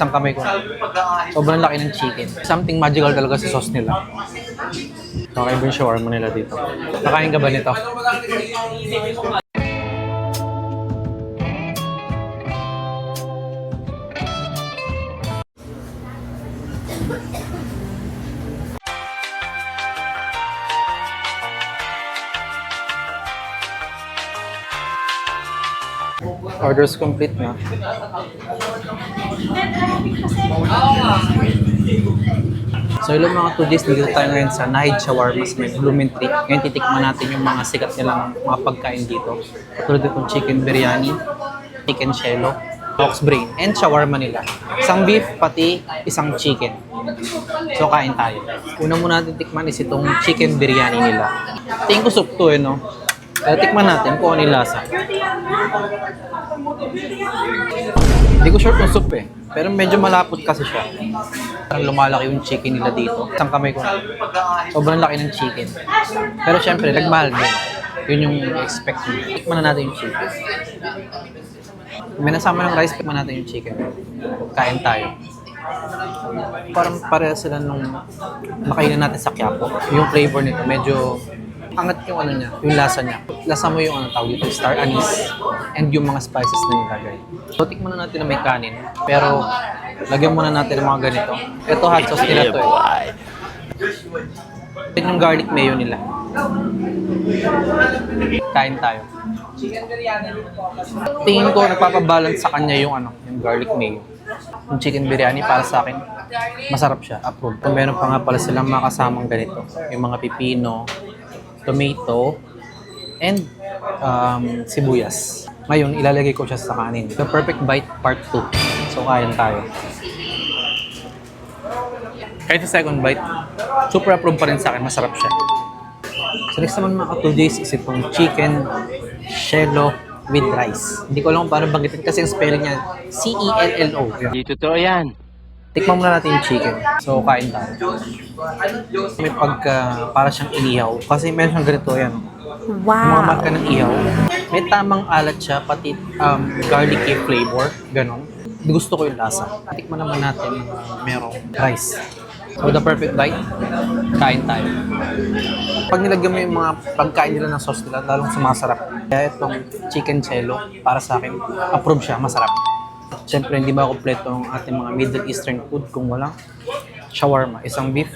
Isang kamay ko. Sobrang laki ng chicken. Something magical talaga sa sauce nila. Kakaiba yung shawarma nila dito. Nakain ka ba nito? Orders complete na. So hello mga 2 days, dito tayo ngayon sa Nahid Shawarmas may Blumentritt. Ngayon titikman natin yung mga sikat nilang mga pagkain dito. Katulad itong chicken biryani, chicken cello, ox brain, and shawarma nila. Isang beef, pati isang chicken. So kain tayo. Una muna natin tikman is itong chicken biryani nila. Tingin ko soup to no? Pero tikman natin kung ano yung lasa. Hindi ko sure kung soup pero medyo malapot kasi siya. Parang lumalaki yung chicken nila dito. Isang kamay ko. Sobrang laki ng chicken. Pero syempre, nagmahal din. Yun yung expect mo. Tikman na natin yung chicken. May nasama ng rice, tikman natin yung chicken. Kain tayo. Parang pareha sila nung nakainan natin sa Quiapo. Yung flavor nito, medyo angat yung ano niya, yung lasa niya. Lasa mo yung ano tawag dito, star anise and yung mga spices na nilagay. So, tikman na natin na may kanin. Pero, lagyan muna natin ng mga ganito. Ito hot sauce nila to Ito yung garlic mayo nila. Kain tayo. Tingin ko nagpapabalance sa kanya yung ano, yung garlic mayo. Yung chicken biryani para sa akin, masarap siya. Approve. Meron pa nga pala silang mga kasamang ganito. Yung mga pipino, tomato, and sibuyas. Ngayon, ilalagay ko siya sa kanin. The Perfect Bite Part 2. So, kain tayo. Kahit sa second bite, super approve pa rin sa akin. Masarap siya. So, next naman mga 2 days is itong chicken cello with rice. Hindi ko alam kung paano banggitin kasi yung spelling niya, C-E-L-L-O. Hindi totoo yan. Tikman muna natin yung chicken. So, kain tayo. May pagka, para siyang inihaw. Kasi meron siyang ganito, yan. Wow! Yung mga marka ng ihaw. May tamang alat siya, pati garlicky flavor. Ganon. Gusto ko yung lasa. Tikman naman natin merong rice. So, the perfect bite. Kain tayo. Pag nilagyan mo yung mga pagkain nila ng sauce nila, lalong sumasarap. Kaya itong chicken cello, para sa akin, approve siya, masarap. Siyempre, hindi ba kompleto ang ating mga Middle Eastern food kung walang shawarma. Isang beef,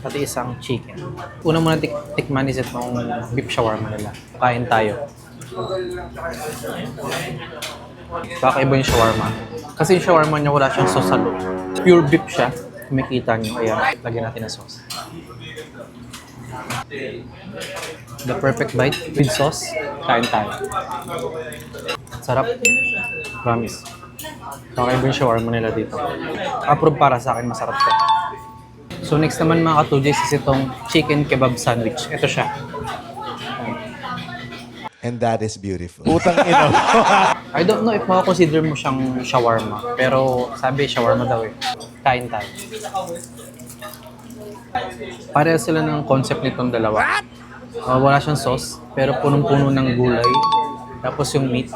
pati isang chicken. Una muna tikman is itong beef shawarma nila. Kain tayo. Kakaiba yung shawarma. Kasi yung shawarma niya wala siyang sauce sa loob. Pure beef siya. Kumikita nyo. Ayan, lagyan natin ng sauce. The perfect bite with sauce. Kain tayo. Sarap. Promise. Kakaiba yung shawarma nila dito. Approve para sa akin, masarap siya. So next naman mga ka-2Js is itong chicken kebab sandwich. Ito siya. And that is beautiful. Utang ino. I don't know if makakonsider mo siyang shawarma. Pero sabi, shawarma daw Kain tayo. Pareha sila ng concept nitong dalawa. Wala siyang sauce, pero punong-puno ng gulay. Tapos yung meat.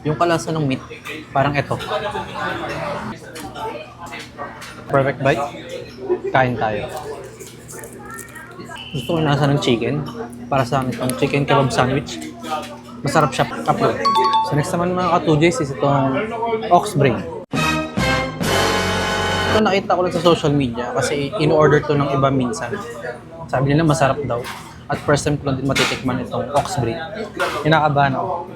Yung kalasa ng meat, parang ito. Perfect bite. Kain tayo. Gusto ko yung nasa ng chicken. Para sa akin itong chicken kebab sandwich. Masarap siya. Upload. So next naman mga ka-2Js is itong ox brain. Ito nakita ko lang sa social media kasi in-order to ng iba minsan. Sabi nila masarap daw. At first time ko lang din matitikman itong ox brain. Kinakabahan ako.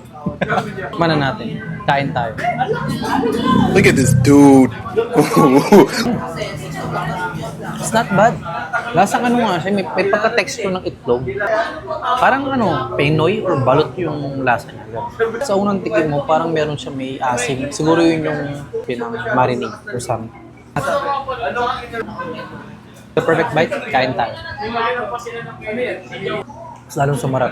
Mana natin. Kain tayo. Look at this dude. It's not bad. Lasang ano nga siya, may pagka-texture ng itlog. Parang Pinoy or balot yung lasa niya. Sa unang tikim mo, parang meron siya may asim. Siguro yun yung pinang-marinade or something. The perfect bite, kain tayo. Mas lalong sumarap.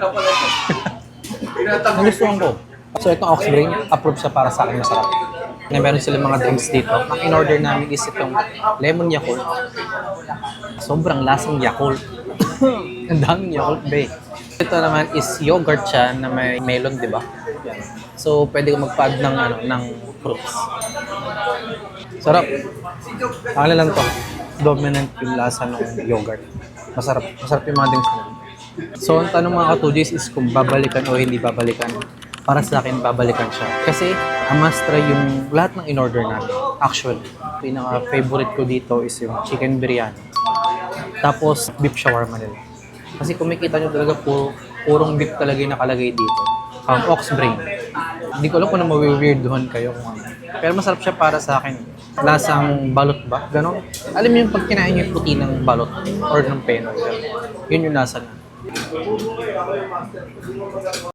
Nagustuhan ko. So itong ox brain, approve siya para sa akin, masarap. Meron sila mga drinks dito. Ang in-order namin is itong lemon Yakult. Sobrang lasang Yakult. Ang daming Yakult, be. Ito naman is yogurt siya na may melon, di ba? So pwede ko mag-add ng fruits. Sarap. Ano lang to. Dominant yung lasa ng yogurt. Masarap. Masarap yung mga drinks nila. So, ang tanong mga ka-2Gs is kung babalikan o hindi babalikan. Para sa akin, babalikan siya. Kasi, ang must try yung lahat ng in-order namin. Actually, pinaka-favorite ko dito is yung chicken biryani. Tapos, beef shawarma nila. Kasi kung makita nyo talaga, purong beef talaga yung nakalagay dito. Ox brain. Hindi ko alam kung na mawi-weirdohan kayo kung ano. Pero masarap siya para sa akin. Lasang balot ba? Ganon. Alam mo yung pag kinain nyo yung puti ng balot or ng penoy. Yun yung lasa na.